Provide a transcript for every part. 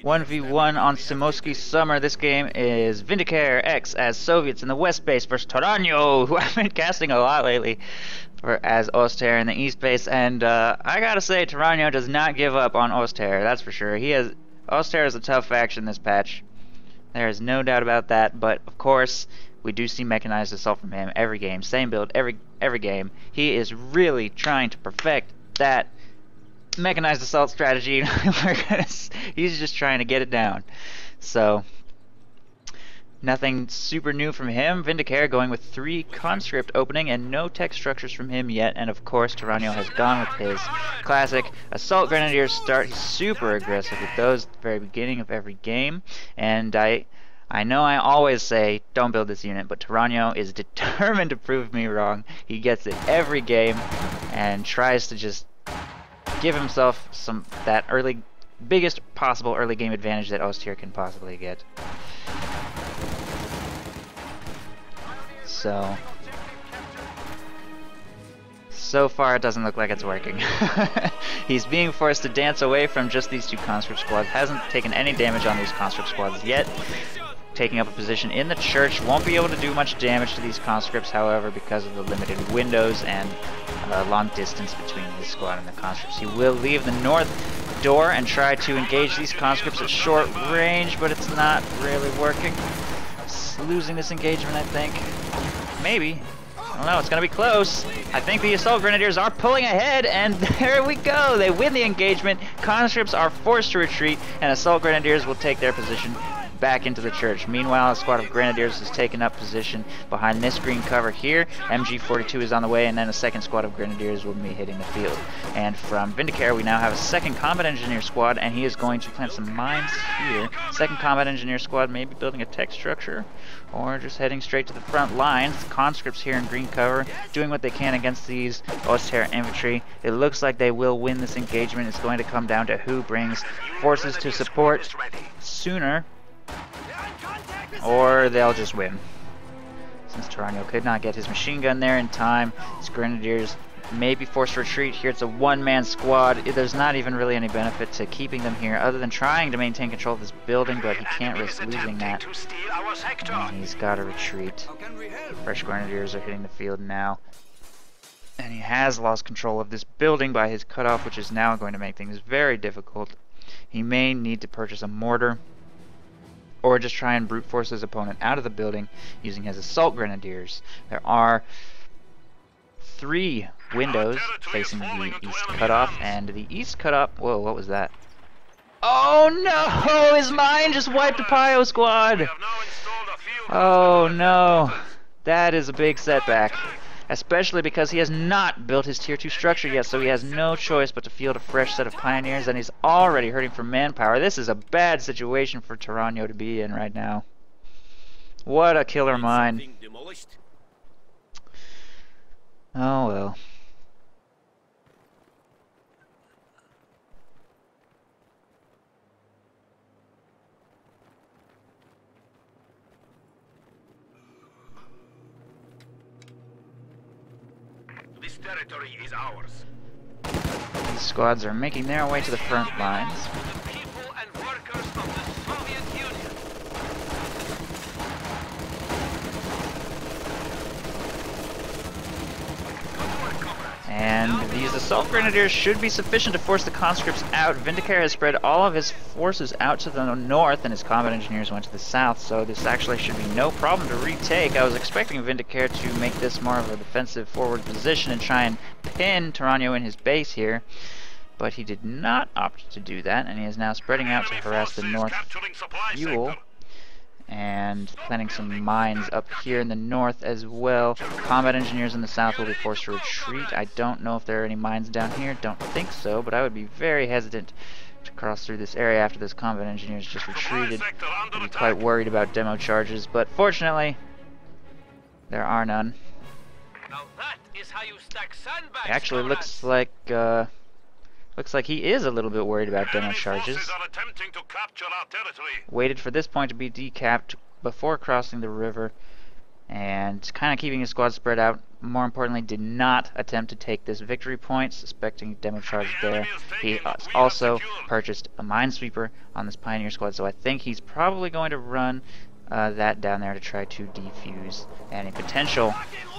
1v1 on Semoskiy Summer. This game is VindicareX as Soviets in the West Base versus Toraño, who I've been casting a lot lately, as Oster in the East Base. And I gotta say, Toraño does not give up on Oster, that's for sure. Oster is a tough faction this patch. There is no doubt about that, but of course, we do see mechanized assault from him every game. Same build every game. He is really trying to perfect that mechanized assault strategy. He's just trying to get it down. So nothing super new from him. Vindicare going with 3 conscript opening and no tech structures from him yet. And of course Toraño has gone with his classic assault grenadiers start. He's super aggressive with those at the very beginning of every game. And I know I always say don't build this unit, but Toraño is determined to prove me wrong. He gets it every game and tries to just give himself that biggest possible early game advantage that Oster can possibly get. So far it doesn't look like it's working. He's being forced to dance away from just these 2 conscript squads. Hasn't taken any damage on these conscript squads yet. Taking up a position in the church. Won't be able to do much damage to these conscripts, however, because of the limited windows and long distance between his squad and the conscripts. He will leave the north door and try to engage these conscripts at short range, but it's not really working. Losing this engagement, I think. Maybe. I don't know, it's gonna be close. I think the assault grenadiers are pulling ahead, and there we go! They win the engagement, conscripts are forced to retreat, and assault grenadiers will take their position back into the church. Meanwhile, a squad of grenadiers has taken up position behind this green cover here. MG42 is on the way, and then a second squad of grenadiers will be hitting the field. And from Vindicare, we now have a second combat engineer squad, and he is going to plant some mines here. Second combat engineer squad maybe building a tech structure, or just heading straight to the front lines. Conscripts here in green cover, doing what they can against these Oster infantry. It looks like they will win this engagement. It's going to come down to who brings forces to support sooner, or they'll just win. Since Toraño could not get his machine gun there in time, his grenadiers may be forced to retreat. Here it's a one-man squad. There's not even really any benefit to keeping them here other than trying to maintain control of this building, but he can't risk losing that. And he's got to retreat. Fresh grenadiers are hitting the field now. And he has lost control of this building by his cutoff, which is now going to make things very difficult. He may need to purchase a mortar, or just try and brute force his opponent out of the building using his assault grenadiers. There are 3 windows facing the east cutoff, and the east cutoff... Whoa, what was that? Oh no! His mine just wiped a Pio squad! Oh no! That is a big setback. Especially because he has not built his tier 2 structure yet, so he has no choice but to field a fresh set of pioneers, and he's already hurting for manpower. This is a bad situation for Toraño to be in right now. What a killer mine. Oh well. This territory is ours. These squads are making their way to the front lines. The people and workers of the Soviet Union. And these assault grenadiers should be sufficient to force the conscripts out. Vindicare has spread all of his forces out to the north, and his combat engineers went to the south, so this actually should be no problem to retake. I was expecting Vindicare to make this more of a defensive forward position and try and pin Toraño in his base here, but he did not opt to do that, and he is now spreading out to harass the north fuel and planting some mines up here in the north as well. Combat engineers in the south will be forced to retreat. I don't know if there are any mines down here. Don't think so, but I would be very hesitant to cross through this area after those combat engineers just retreated. I'd be quite worried about demo charges, but fortunately, there are none. Now that is how you stack sandbags. It actually looks like he is a little bit worried about demo charges. Waited for this point to be decapped before crossing the river, and kind of keeping his squad spread out more importantly, did not attempt to take this victory point, suspecting demo charge there. He also purchased a minesweeper on this Pioneer squad, so I think he's probably going to run that down there to try to defuse any potential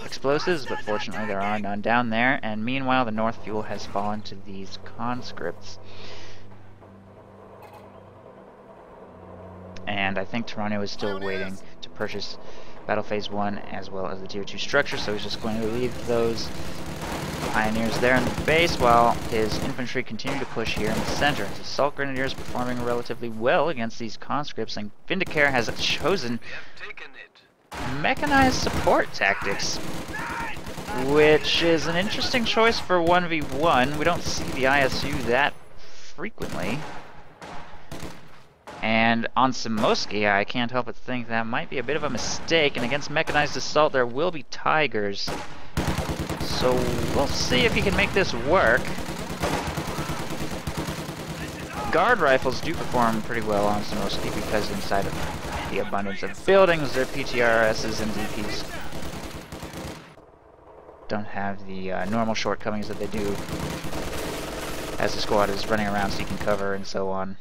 explosives, but fortunately there are none down there, and meanwhile the North fuel has fallen to these conscripts. And I think Toraño is still waiting to purchase Battle Phase 1 as well as the Tier 2 structure, so he's just going to leave those Pioneers there in the base while his infantry continue to push here in the center. His Assault Grenadiers performing relatively well against these conscripts, and Vindicare has chosen mechanized support tactics, which is an interesting choice for 1v1. We don't see the ISU that frequently. And on Semoskiy, I can't help but think that might be a bit of a mistake, and against mechanized assault there will be tigers. So we'll see if he can make this work. Guard rifles do perform pretty well on Semoskiy because inside of the abundance of buildings, their PTRSs and DPs don't have the normal shortcomings that they do as the squad is running around seeking cover and so on.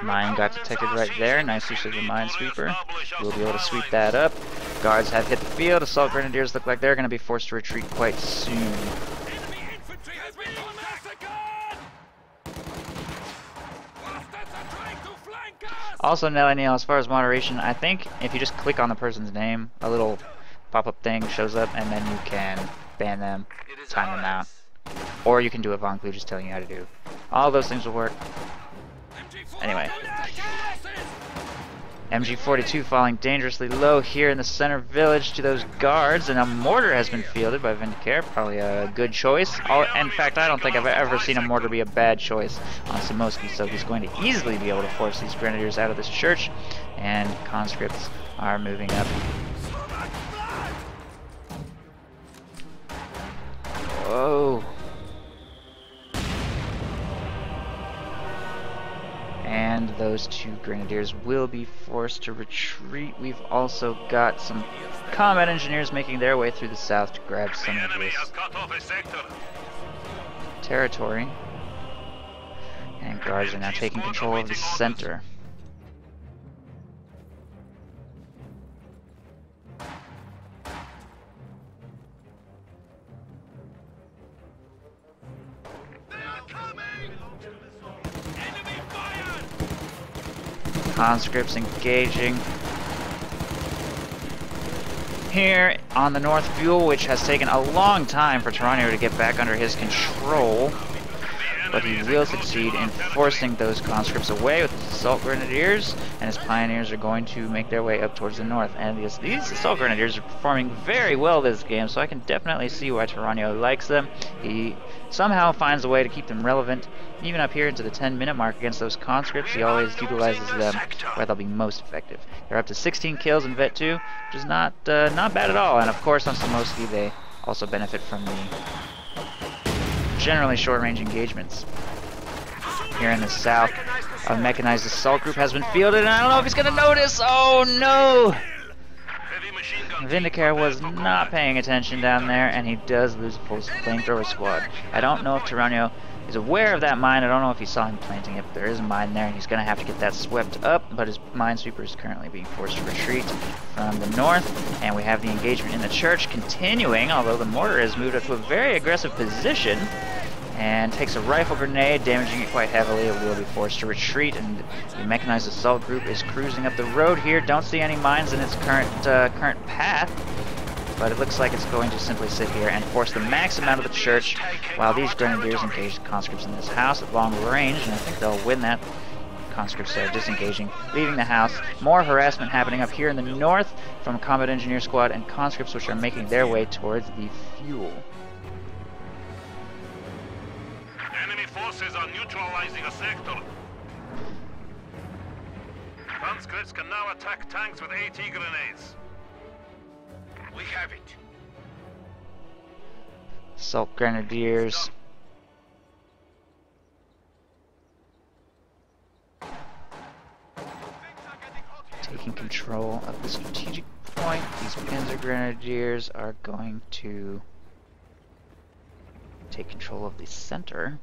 Mine got detected right there. Nice use of the minesweeper. We'll be able to sweep that up. Guards have hit the field. Assault Grenadiers look like they're going to be forced to retreat quite soon. Also, Neil, as far as moderation, I think if you just click on the person's name, a little pop-up thing shows up, and then you can ban them, time them out. Or you can do a Von Clue just telling you how to do. All those things will work. Anyway, MG42 falling dangerously low here in the center village to those guards, and a mortar has been fielded by Vindicare. Probably a good choice. In fact, I don't think I've ever seen a mortar be a bad choice on Semoskiy, so he's going to easily be able to force these grenadiers out of this church, and conscripts are moving up. Whoa. And those two grenadiers will be forced to retreat. We've also got some combat engineers making their way through the south to grab some of this territory. And guards are now taking control of the center. Conscripts engaging here on the North Fuel, which has taken a long time for Toraño to get back under his control, but he will succeed in forcing those conscripts away with his Assault Grenadiers, and his Pioneers are going to make their way up towards the north. And these Assault Grenadiers are performing very well this game, so I can definitely see why Toraño likes them. He somehow finds a way to keep them relevant, even up here into the 10-minute mark against those conscripts. He always utilizes them where they'll be most effective. They're up to 16 kills in Vet 2, which is not bad at all. And of course on Semoskiy they also benefit from the generally short-range engagements. Here in the south, a mechanized assault group has been fielded, and I don't know if he's going to notice. Oh no! Vindicare was not paying attention down there, and he does lose a full flamethrower squad. I don't know if Toraño is aware of that mine. I don't know if he saw him planting it, but there is a mine there, and he's going to have to get that swept up, but his minesweeper is currently being forced to retreat from the north, and we have the engagement in the church continuing, although the mortar has moved up to a very aggressive position, and takes a rifle grenade, damaging it quite heavily. It will be forced to retreat, and the mechanized assault group is cruising up the road here. Don't see any mines in its current path, but it looks like it's going to simply sit here and force the max amount of the church, while these grenadiers engage the conscripts in this house at long range, and I think they'll win that. Conscripts are disengaging, leaving the house. More harassment happening up here in the north from a combat engineer squad and conscripts, which are making their way towards the fuel. Enemy forces are neutralizing a sector. Conscripts can now attack tanks with AT grenades. We have it. Assault Grenadiers. Assault Grenadiers are control of the strategic point. These Panzer Grenadiers are going to take control of the center.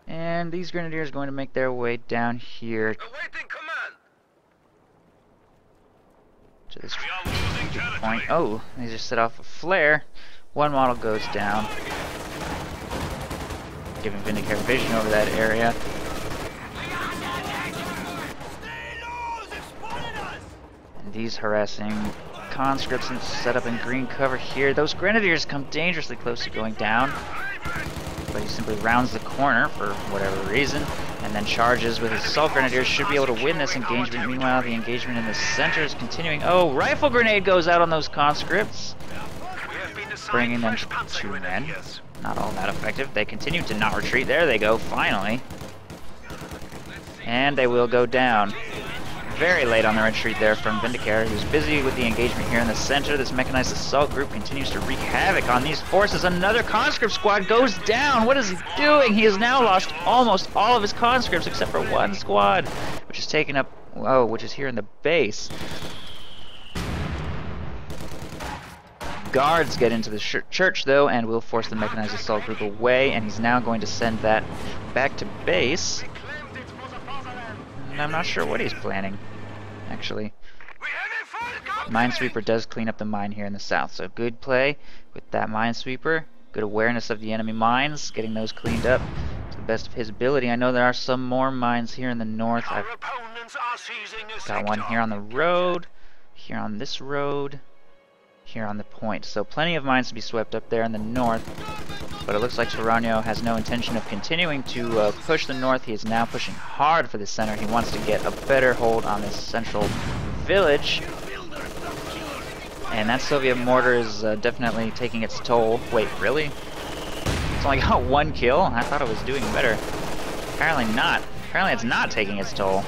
And these Grenadiers are going to make their way down here to this strategic point. Oh, they just set off a flare. One model goes down, giving Vindicare vision over that area. And these harassing conscripts set up in green cover here. Those Grenadiers come dangerously close to going down, but he simply rounds the corner for whatever reason, and then charges with his assault grenadiers. Should be able to win this engagement. Meanwhile, the engagement in the center is continuing. Oh, rifle grenade goes out on those conscripts, bringing them to 2 men. Not all that effective. They continue to not retreat. There they go, finally. And they will go down. Very late on the retreat there from Vindicare, who's busy with the engagement here in the center. This mechanized assault group continues to wreak havoc on these forces. Another conscript squad goes down. What is he doing? He has now lost almost all of his conscripts except for one squad, which is taken up, oh, which is here in the base. Guards get into the church though, and will force the mechanized assault group away, and he's now going to send that back to base. And I'm not sure what he's planning, actually. Minesweeper does clean up the mine here in the south, so good play with that Minesweeper. Good awareness of the enemy mines, getting those cleaned up to the best of his ability. I know there are some more mines here in the north. I've got one here on the road, here on this road, here on the point. So plenty of mines to be swept up there in the north. But it looks like Toraño has no intention of continuing to push the north. He is now pushing hard for the center. He wants to get a better hold on this central village. And that Soviet mortar is definitely taking its toll. Wait, really? It's only got 1 kill? I thought it was doing better. Apparently not. Apparently it's not taking its toll.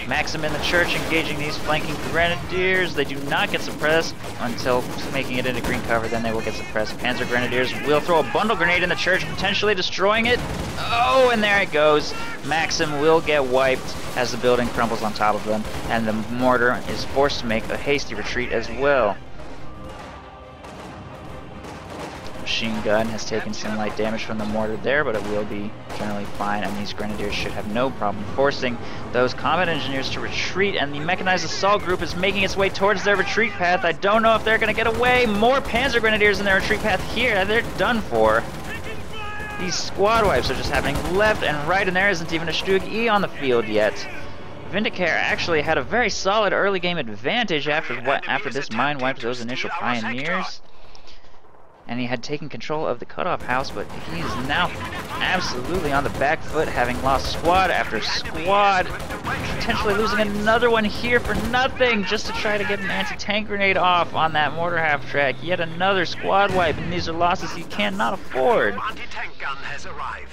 Maxim in the church engaging these flanking grenadiers. They do not get suppressed until making it into green cover, then they will get suppressed. Panzer Grenadiers will throw a bundle grenade in the church, potentially destroying it. Oh, and there it goes. Maxim will get wiped as the building crumbles on top of them, and the mortar is forced to make a hasty retreat as well. Machine gun has taken some light damage from the mortar there, but it will be generally fine, and these Grenadiers should have no problem forcing those combat engineers to retreat, and the mechanized assault group is making its way towards their retreat path. I don't know if they're going to get away. More Panzer Grenadiers in their retreat path here. They're done for. These squad wipes are just happening left and right, and there isn't even a Stug E on the field yet. Vindicare actually had a very solid early game advantage after this mine wiped those initial pioneers. And he had taken control of the cutoff house, but he is now absolutely on the back foot, having lost squad after squad, potentially losing another one here for nothing, just to try to get an anti-tank grenade off on that mortar half-track. Yet another squad wipe, and these are losses he cannot afford.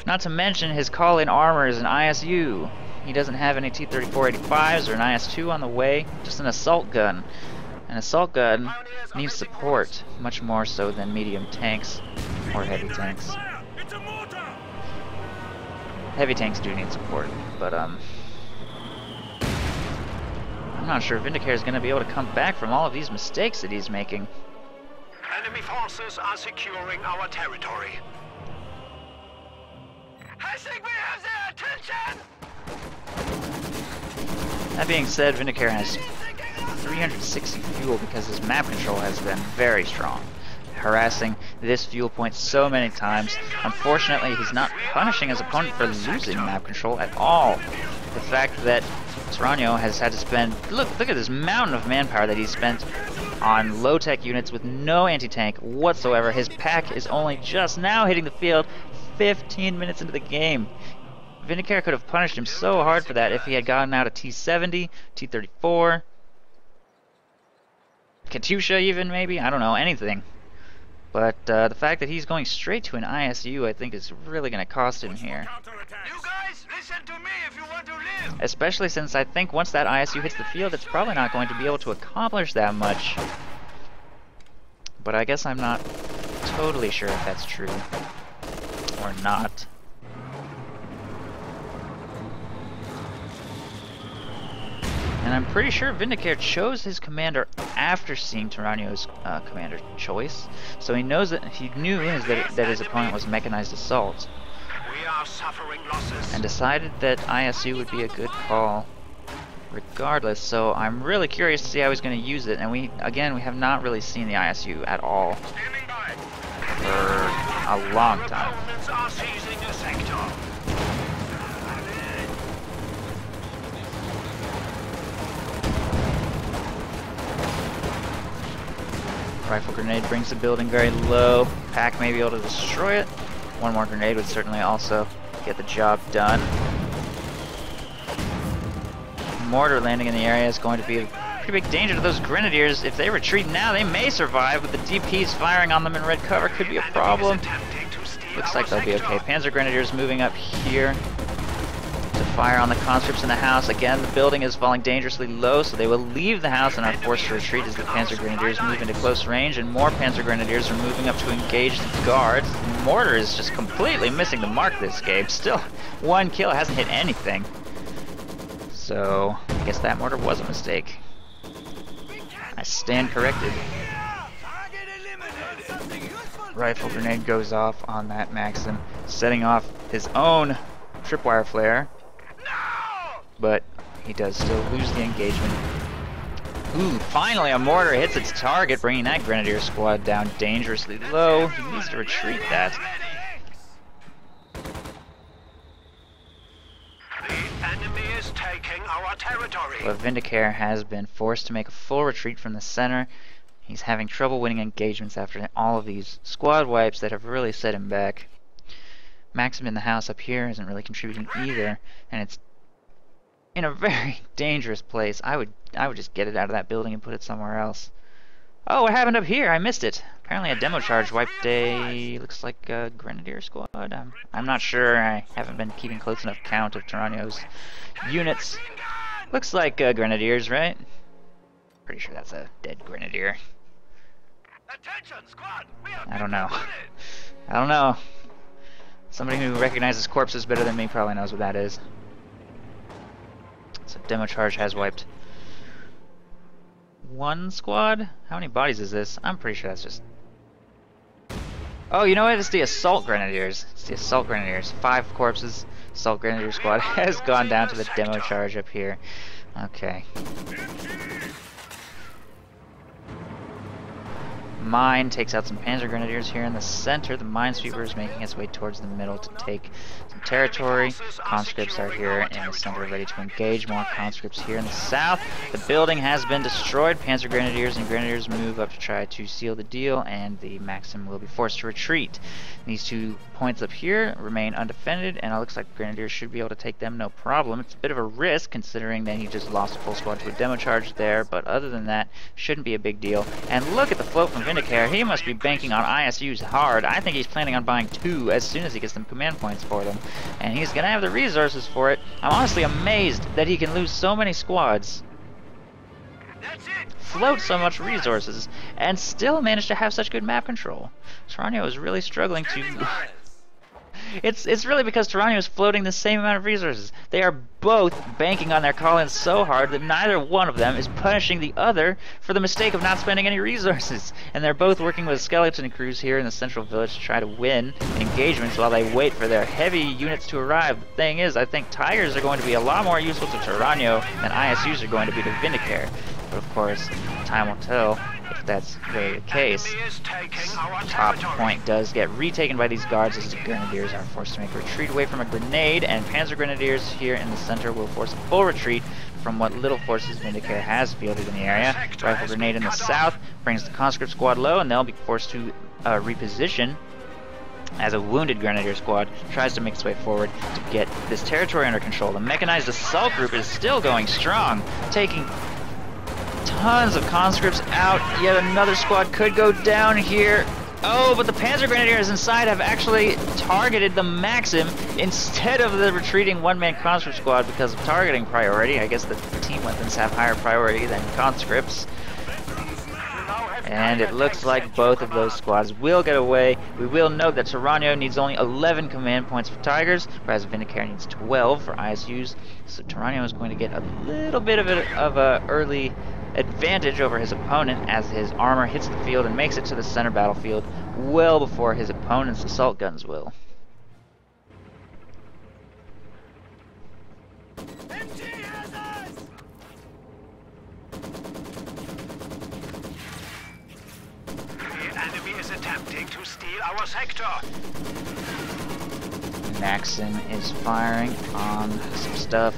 Not to mention his call-in armor is an ISU. He doesn't have any T-3485s or an IS-2 on the way, just an assault gun. An assault gun needs support, much more so than medium tanks or heavy tanks. Heavy tanks do need support, but I'm not sure Vindicare is going to be able to come back from all of these mistakes that he's making. Enemy forces are securing our territory. I think we have their attention! That being said, Vindicare has 360 fuel because his map control has been very strong, harassing this fuel point so many times. Unfortunately, he's not punishing his opponent for losing map control at all. The fact that Toraño has had to spend, look at this mountain of manpower that he's spent on low-tech units with no anti-tank whatsoever. His pack is only just now hitting the field 15 minutes into the game. Vindicare could have punished him so hard for that if he had gotten out a T-70, T-34, Katyusha even, maybe? I don't know, anything. But the fact that he's going straight to an ISU, I think, is really going to cost him here. You guys, listen to me if you want to live. Especially since I think once that ISU hits the field, it's probably not going to be able to accomplish that much. But I guess I'm not totally sure if that's true or not. And I'm pretty sure Vindicare chose his commander after seeing Toraño's commander choice. So he knows that he knew that his opponent was mechanized assault. We are suffering losses. And decided that ISU would be a good call regardless. So I'm really curious to see how he's going to use it. And we have not really seen the ISU at all Standing by. for a long time. Opponents are seizing the sector. Rifle grenade brings the building very low. Pack may be able to destroy it. One more grenade would certainly also get the job done. Mortar landing in the area is going to be a pretty big danger to those grenadiers. If they retreat now, they may survive, but the DPs firing on them in red cover could be a problem. Looks like they'll be okay. Panzer grenadiers moving up here to fire on the conscripts in the house. Again, the building is falling dangerously low, so they will leave the house and are forced to retreat as the Panzer Grenadiers move into close range, and more Panzer Grenadiers are moving up to engage the guards. Mortar is just completely missing the mark this game. Still, one kill, hasn't hit anything. So, I guess that mortar was a mistake. I stand corrected. Rifle grenade goes off on that Maxim, setting off his own tripwire flare. But he does still lose the engagement. Ooh, finally a mortar hits its target, bringing that Grenadier squad down dangerously low. He needs to retreat that. The enemy is taking our territory. But Vindicare has been forced to make a full retreat from the center. He's having trouble winning engagements after all of these squad wipes that have really set him back. Maxim in the house up here isn't really contributing either, and it's in a very dangerous place. I would just get it out of that building and put it somewhere else. Oh, what happened up here? I missed it. Apparently a demo charge wiped a, looks like a Grenadier squad. I'm not sure. I haven't been keeping close enough count of Toraño's units. Looks like Grenadiers, right? Pretty sure that's a dead Grenadier. Attention, squad. I don't know. I don't know. Somebody who recognizes corpses better than me probably knows what that is. So demo charge has wiped one squad? How many bodies is this? I'm pretty sure that's just... Oh, you know what? It's the Assault Grenadiers. It's the Assault Grenadiers. 5 corpses. Assault Grenadier squad has gone down to the demo charge up here. Okay. Mine takes out some Panzer Grenadiers here in the center. The Minesweeper is making its way towards the middle to take some territory. Conscripts are here in the center ready to engage. More conscripts here in the south. The building has been destroyed. Panzer Grenadiers and Grenadiers move up to try to seal the deal, and the Maxim will be forced to retreat. These 2 points up here remain undefended, and it looks like Grenadiers should be able to take them no problem. It's a bit of a risk considering that he just lost a full squad to a demo charge there, but other than that, shouldn't be a big deal. And look at the float from Vindicare. He must be banking on ISUs hard. I think he's planning on buying 2 as soon as he gets some command points for them. And he's going to have the resources for it. I'm honestly amazed that he can lose so many squads, float so much resources, and still manage to have such good map control. Toraño is really struggling to... It's really because Toraño is floating the same amount of resources. They are both banking on their call-ins so hard that neither one of them is punishing the other for the mistake of not spending any resources. And they're both working with skeleton crews here in the central village to try to win engagements while they wait for their heavy units to arrive. The thing is, I think Tigers are going to be a lot more useful to Toraño than ISUs are going to be to Vindicare. But of course, time will tell if that's really the case. Top point does get retaken by these guards as the Grenadiers are forced to make a retreat away from a grenade, and Panzer Grenadiers here in the center will force a full retreat from what little forces Vindicare has fielded in the area. Rifle grenade in the south brings the conscript squad low, and they'll be forced to reposition as a wounded Grenadier squad tries to make its way forward to get this territory under control. The mechanized assault group is still going strong, taking tons of conscripts out. Yet another squad could go down here. Oh, but the Panzer Grenadiers inside have actually targeted the Maxim instead of the retreating one-man conscript squad because of targeting priority. I guess the team weapons have higher priority than conscripts. And it looks like both of those squads will get away. We will note that Toraño needs only 11 command points for Tigers, whereas Vindicare needs 12 for ISUs. So Toraño is going to get a little bit of a early advantage over his opponent as his armor hits the field and makes it to the center battlefield well before his opponent's assault guns will. Attempting to steal our sector. Maxim is firing on some stuff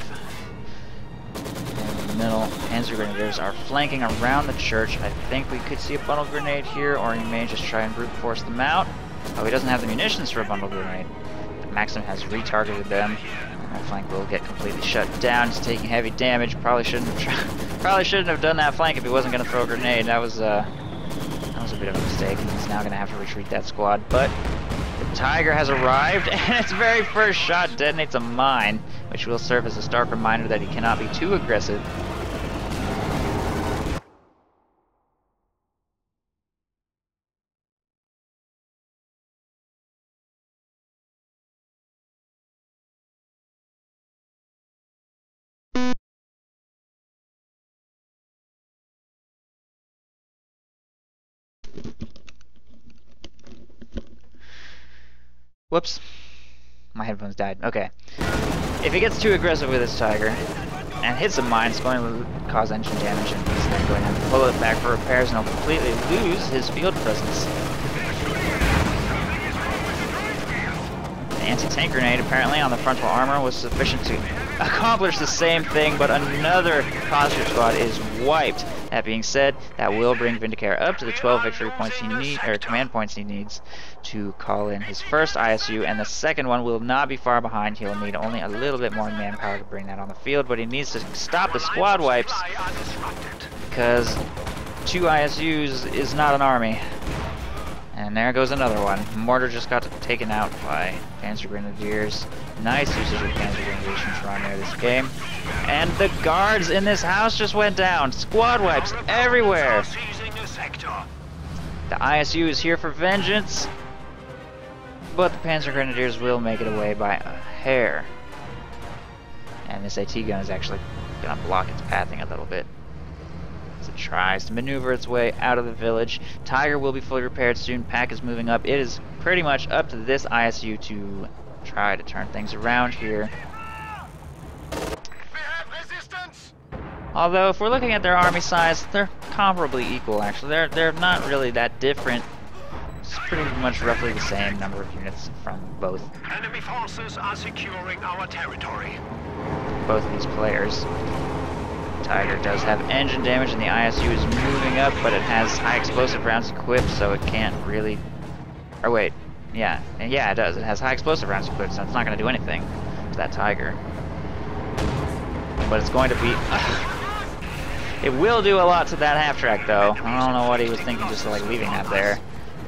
in the middle. Panzer Grenadiers are flanking around the church. I think we could see a bundle grenade here, or he may just try and brute force them out. Oh, he doesn't have the munitions for a bundle grenade. But Maxim has retargeted them. That flank will get completely shut down. He's taking heavy damage. Probably shouldn't have done that flank if he wasn't going to throw a grenade. That was a bit of a mistake, and he's now going to have to retreat that squad. But the Tiger has arrived, and its very first shot detonates a mine, which will serve as a stark reminder that he cannot be too aggressive. Whoops. My headphones died. Okay. If he gets too aggressive with his Tiger and hits a mine, it's going to cause engine damage, and he's then going to have to pull it back for repairs, and he'll completely lose his field presence. The anti-tank grenade apparently on the frontal armor was sufficient to accomplish the same thing, but another conscript squad is wiped. That being said, that will bring Vindicare up to the 12 victory points he needs, or command points he needs to call in his first ISU, and the second one will not be far behind. He'll need only a little bit more manpower to bring that on the field, but he needs to stop the squad wipes because 2 ISUs is not an army. And there goes another one. Mortar just got taken out by Panzer Grenadiers. Nice usage of Panzer Grenadiers from Toraño this game. And the guards in this house just went down. Squad wipes everywhere. The ISU is here for vengeance, but the Panzer Grenadiers will make it away by a hair. And this AT gun is actually going to block its pathing a little bit as it tries to maneuver its way out of the village. Tiger will be fully repaired soon. Pack is moving up. It is pretty much up to this ISU to try to turn things around here. Although, if we're looking at their army size, they're comparably equal, actually. They're not really that different. It's pretty much roughly the same number of units from both. Enemy forces are securing our territory. Both of these players. Tiger does have engine damage, and the ISU is moving up, but it has high explosive rounds equipped, so it can't really... Or wait, yeah, it does. It has high explosive rounds equipped, so it's not going to do anything to that Tiger. But it's going to be... It will do a lot to that half-track, though. I don't know what he was thinking, just like leaving that there.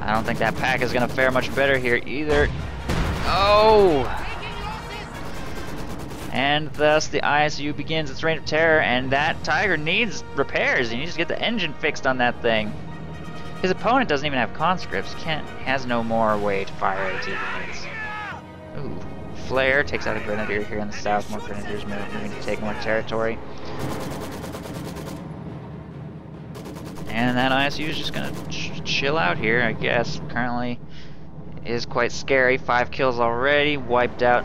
I don't think that pack is going to fare much better here either. Oh! And thus the ISU begins its reign of terror, and that Tiger needs repairs. He needs to get the engine fixed on that thing. His opponent doesn't even have conscripts. Has no more way to fire AT grenades. Ooh. Flare takes out a grenadier here in the south. More grenadiers moving to take more territory. And that ISU is just going to chill out here, I guess. Currently is quite scary. 5 kills already. Wiped out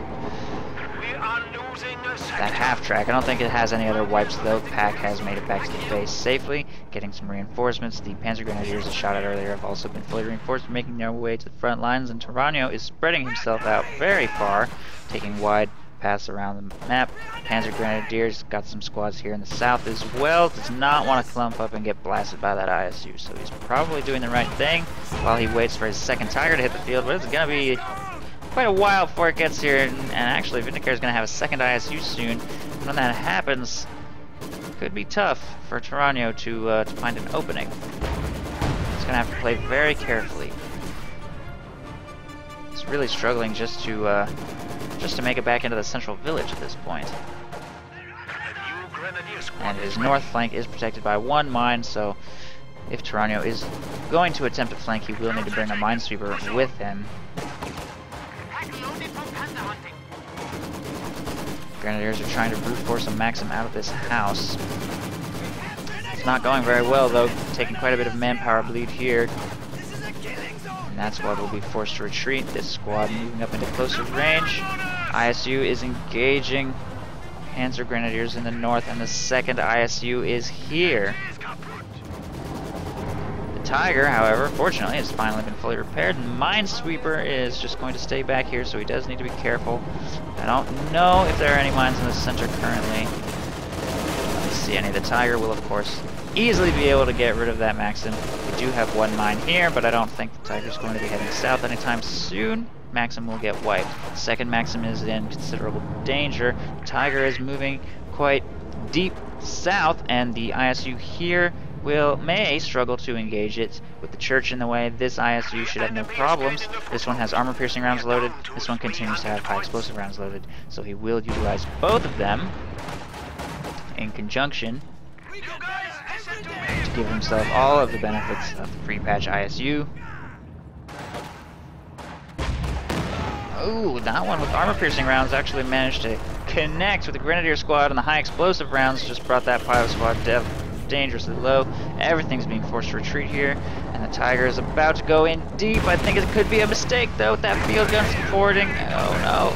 that half-track. I don't think it has any other wipes, though. Pack has made it back to the base safely, getting some reinforcements. The Panzer Grenadiers I shot at earlier have also been fully reinforced, making their way to the front lines, and Toraño is spreading himself out very far, taking wide paths around the map. Panzer Grenadiers got some squads here in the south as well. Does not want to clump up and get blasted by that ISU, so he's probably doing the right thing while he waits for his second Tiger to hit the field, but it's going to be quite a while before it gets here, and actually Vindicare is going to have a second ISU soon. When that happens, it could be tough for Toraño to find an opening. He's going to have to play very carefully. He's really struggling just to make it back into the central village at this point. And his north flank is protected by 1 mine, so if Toraño is going to attempt to flank, he will need to bring a minesweeper with him. Grenadiers are trying to brute force a Maxim out of this house. It's not going very well though, taking quite a bit of manpower bleed here. And that squad will be forced to retreat. This squad moving up into closer range. ISU is engaging Panzer Grenadiers in the north, and the second ISU is here. The Tiger, however, fortunately, has finally been fully repaired. Minesweeper is just going to stay back here, so he does need to be careful. I don't know if there are any mines in the center currently. Let me see any. The Tiger will, of course, easily be able to get rid of that Maxim. We do have one mine here, but I don't think the Tiger's going to be heading south anytime soon. Maxim will get wiped. Second Maxim is in considerable danger. The Tiger is moving quite deep south, and the ISU here may struggle to engage it. With the church in the way, this ISU should have no problems. This one has armor-piercing rounds loaded. This one continues to have high explosive rounds loaded. So he will utilize both of them in conjunction to give himself all of the benefits of the free patch ISU. Ooh, that one with armor-piercing rounds actually managed to connect with the Grenadier squad, and the high explosive rounds just brought that Pilot squad dangerously low. Everything's being forced to retreat here, and the Tiger is about to go in deep. I think it could be a mistake, though, with that field gun forwarding. Oh,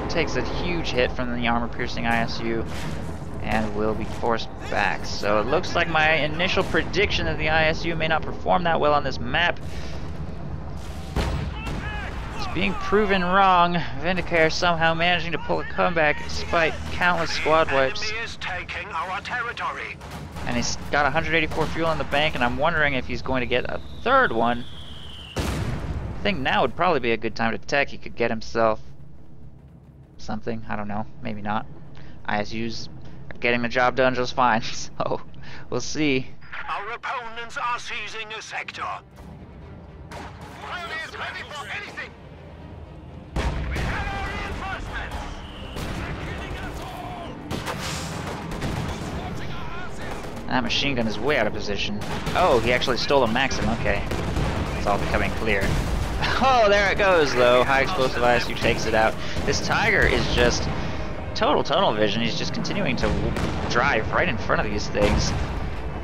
no. Takes a huge hit from the armor-piercing ISU, and will be forced back. So it looks like my initial prediction that the ISU may not perform that well on this map being proven wrong. Vindicare somehow managing to pull a comeback despite countless squad wipes. And he's got 184 fuel in the bank, and I'm wondering if he's going to get a third one. I think now would probably be a good time to tech. He could get himself something. I don't know. Maybe not. ISUs are getting the job done just fine, so we'll see. Our opponents are seizing a sector. Riley is ready for anything. We have our reinforcements. That machine gun is way out of position. Oh, he actually stole a Maxim. Okay. It's all becoming clear. Oh, there it goes, though. High explosive ISU takes it out. This Tiger is just total tunnel vision. He's just continuing to drive right in front of these things.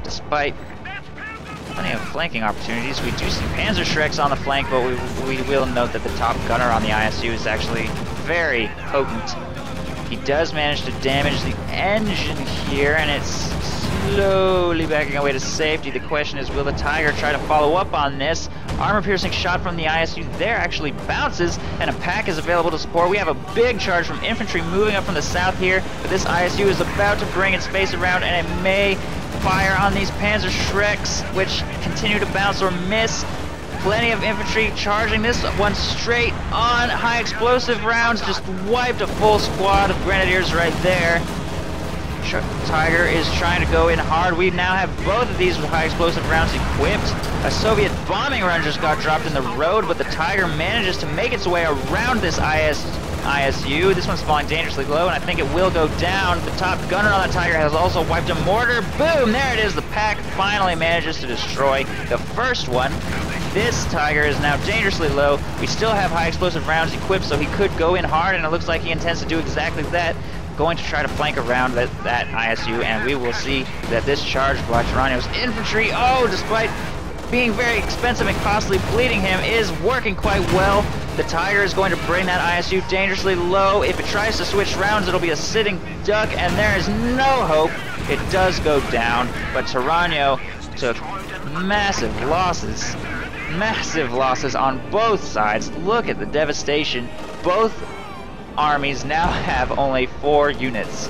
Despite plenty of flanking opportunities, we do see Panzer Shreks on the flank, but we will note that the top gunner on the ISU is actually very potent. He does manage to damage the engine here, and it's slowly backing away to safety. The question is, will the Tiger try to follow up on this? Armor-piercing shot from the ISU there actually bounces, and a pack is available to support. We have a big charge from infantry moving up from the south here, but this ISU is about to bring its face around, and it may fire on these Panzer Shreks, which continue to bounce or miss. Plenty of infantry charging this one straight on. High explosive rounds just wiped a full squad of Grenadiers right there. Tiger is trying to go in hard. We now have both of these with high explosive rounds equipped. A Soviet bombing run just got dropped in the road, but the Tiger manages to make its way around this ISU. This one's falling dangerously low, and I think it will go down. The top gunner on the Tiger has also wiped a mortar. Boom! There it is. The pack finally manages to destroy the first one. This Tiger is now dangerously low. We still have high explosive rounds equipped, so he could go in hard, and it looks like he intends to do exactly that. Going to try to flank around that ISU, and we will see that this charge by Toraño's infantry, despite being very expensive and costly, bleeding him is working quite well. The Tiger is going to bring that ISU dangerously low. If it tries to switch rounds, it'll be a sitting duck, and there is no hope. It does go down, but Toraño took massive losses on both sides. Look at the devastation. Both armies now have only 4 units.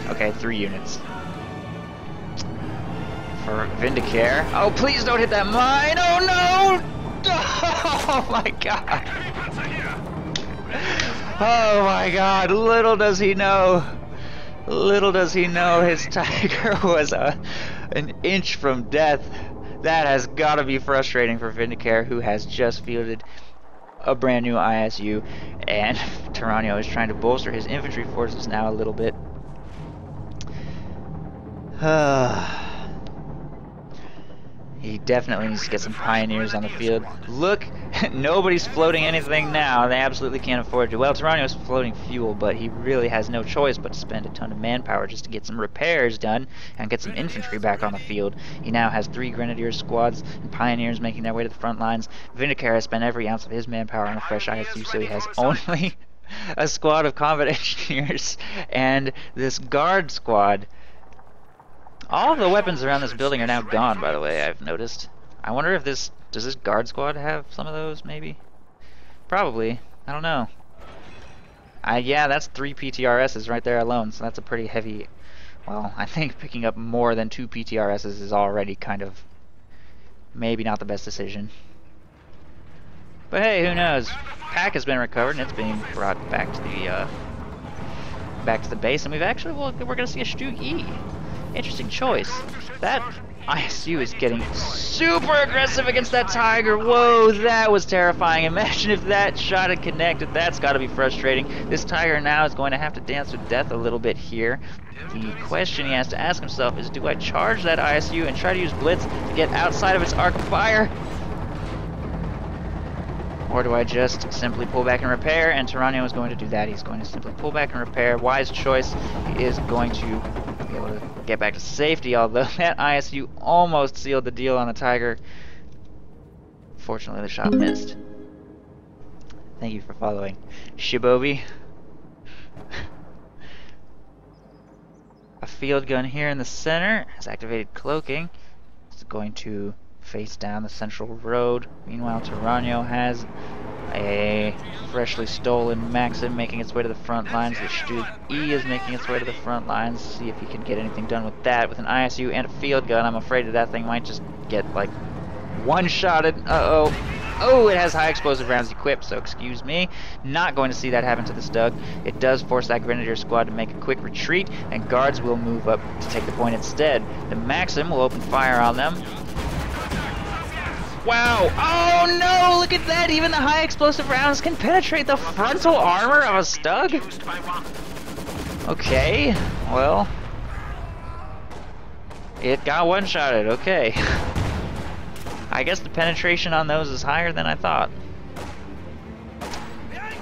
Okay, 3 units. For Vindicare. Oh, please don't hit that mine! Oh no! Oh my god! Oh my god, little does he know. Little does he know his Tiger was an inch from death. That has got to be frustrating for Vindicare, who has just fielded a brand new ISU, and Toraño is trying to bolster his infantry forces now a little bit. He definitely needs to get some pioneers on the field. Look, nobody's floating anything now. They absolutely can't afford to. Well, Toraño's floating fuel, but he really has no choice but to spend a ton of manpower just to get some repairs done and get some infantry back on the field. He now has 3 grenadier squads and pioneers making their way to the front lines. Vindicare has spent every ounce of his manpower on a fresh ISU, so he has only a squad of combat engineers and this guard squad. All of the weapons around this building are now gone, by the way, I've noticed. I wonder if does this guard squad have some of those, maybe? Probably. I don't know. Yeah, that's 3 PTRSs right there alone, so that's a pretty heavy... Well, I think picking up more than 2 PTRSs is already kind of... maybe not the best decision. But hey, who knows? Pack has been recovered, and it's being brought back to the base, and we've actually... well, we're going to see a Stug E. Interesting choice. That ISU is getting super aggressive against that Tiger. Whoa, that was terrifying. Imagine if that shot had connected. That's got to be frustrating. This Tiger now is going to have to dance with death a little bit here. The question he has to ask himself is, do I charge that ISU and try to use Blitz to get outside of its arc of fire? Or do I just simply pull back and repair? And Toraño is going to do that. He's going to simply pull back and repair. Wise choice. He is going to be able to get back to safety, although that ISU almost sealed the deal on the Tiger. Fortunately, the shot missed. Thank you for following, Shibobi. A field gun here in the center has activated cloaking. It's going to face down the central road. Meanwhile, Toraño has a freshly stolen Maxim making its way to the front lines. The Stug E is making its way to the front lines. See if he can get anything done with that. With an ISU and a field gun, I'm afraid that thing might just get, like, one-shotted. Uh-oh. Oh, it has high explosive rounds equipped, so excuse me. Not going to see that happen to the Stug. It does force that Grenadier squad to make a quick retreat, and guards will move up to take the point instead. The Maxim will open fire on them. Wow! Oh no! Look at that! Even the high explosive rounds can penetrate the frontal armor of a Stug? Okay, well... it got one-shotted, okay. I guess the penetration on those is higher than I thought.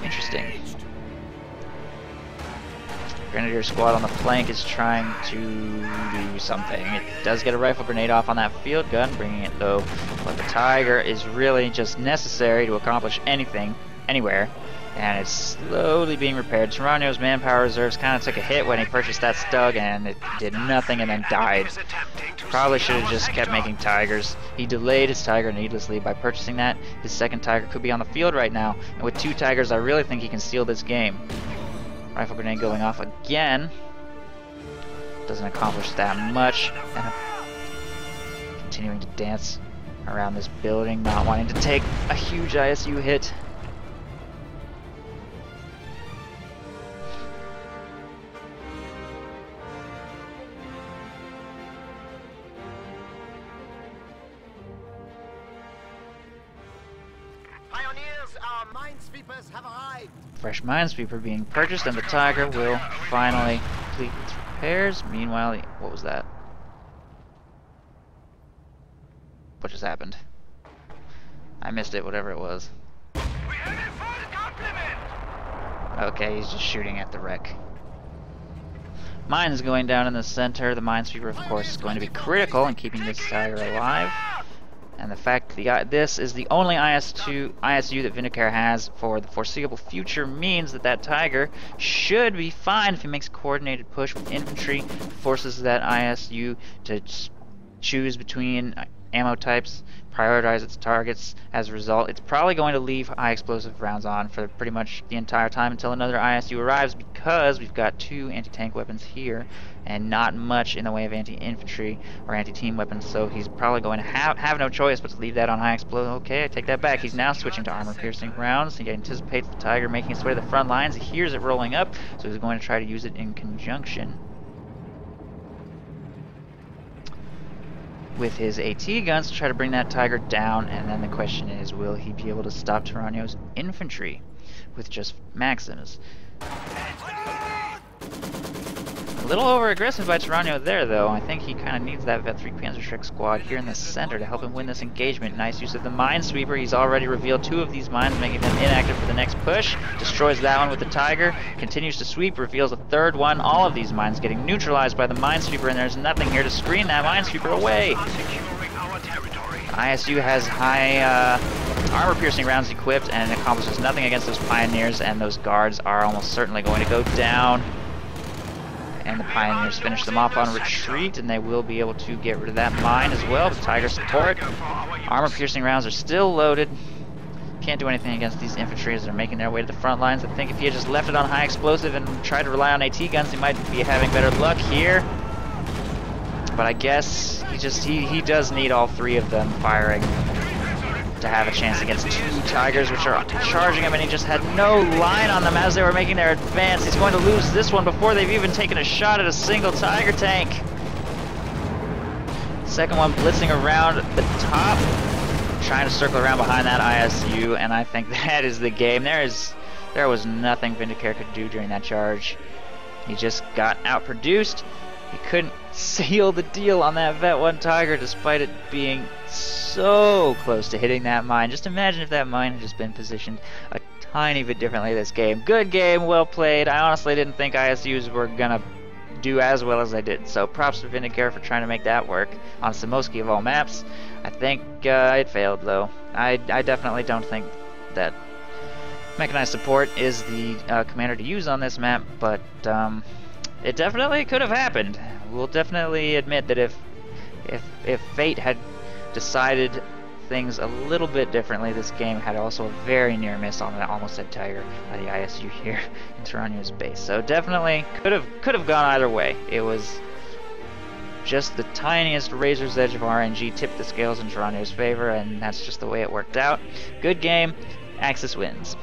Interesting. Grenadier squad on the flank is trying to do something. It does get a rifle grenade off on that field gun, bringing it low. But the Tiger is really just necessary to accomplish anything, anywhere. And it's slowly being repaired. Toraño's manpower reserves kind of took a hit when he purchased that Stug, and it did nothing and then died. Probably should have just kept making Tigers. He delayed his Tiger needlessly by purchasing that. His second Tiger could be on the field right now. And with 2 Tigers, I really think he can steal this game. Rifle grenade going off again. Doesn't accomplish that much. And continuing to dance around this building, not wanting to take a huge ISU hit. Fresh minesweeper being purchased, and the Tiger will finally complete its repairs. Meanwhile, what was that? What just happened? I missed it, whatever it was. Okay, he's just shooting at the wreck. Mine is going down in the center. The minesweeper, of course, is going to be critical in keeping this Tiger alive. And the fact that this is the only ISU that Vindicare has for the foreseeable future means that that Tiger should be fine if he makes a coordinated push with infantry, forces that ISU to choose between ammo types, prioritize its targets. As a result, it's probably going to leave high explosive rounds on for pretty much the entire time until another ISU arrives, because we've got 2 anti-tank weapons here and not much in the way of anti-infantry or anti-team weapons, so he's probably going to have no choice but to leave that on high explosive. Okay, I take that back. He's now switching to armor-piercing rounds. He anticipates the Tiger making its way to the front lines. He hears it rolling up, so he's going to try to use it in conjunction with his AT guns to try to bring that Tiger down. And then the question is, will he be able to stop Toraño's infantry with just Maxims? A little over-aggressive by Toraño there, though. I think he kind of needs that Vet 3 Panzerschreck squad here in the center to help him win this engagement. Nice use of the Minesweeper. He's already revealed 2 of these mines, making them inactive for the next push. Destroys that one with the Tiger. Continues to sweep, reveals a 3rd one. All of these mines getting neutralized by the Minesweeper, and there's nothing here to screen that Minesweeper away. ISU has high armor-piercing rounds equipped and accomplishes nothing against those Pioneers, and those guards are almost certainly going to go down. And the Pioneers finish them off on retreat, and they will be able to get rid of that mine as well with Tiger support. Armor-piercing rounds are still loaded. Can't do anything against these infantry as they're making their way to the front lines. I think if he had just left it on high explosive and tried to rely on AT guns, he might be having better luck here. But I guess he does need all 3 of them firing to have a chance against 2 Tigers, which are charging him, and he just had no line on them as they were making their advance. He's going to lose this one before they've even taken a shot at a single Tiger tank. Second one blitzing around the top, trying to circle around behind that ISU, and I think that is the game. There was nothing Vindicare could do during that charge. He just got outproduced. He couldn't seal the deal on that Vet 1 Tiger despite it being so close to hitting that mine. Just imagine if that mine had just been positioned a tiny bit differently this game. Good game, well played. I honestly didn't think ISUs were gonna do as well as I did, so props to Vindicare for trying to make that work on Semoskiy of all maps. I think it failed though. I definitely don't think that mechanized support is the commander to use on this map, but it definitely could have happened. We'll definitely admit that if fate had decided things a little bit differently, this game had also a very near miss on that almost dead Tiger by the ISU here in Toraño's base. So definitely could have gone either way. It was just the tiniest razor's edge of RNG tipped the scales in Toraño's favor, and that's just the way it worked out. Good game. Axis wins.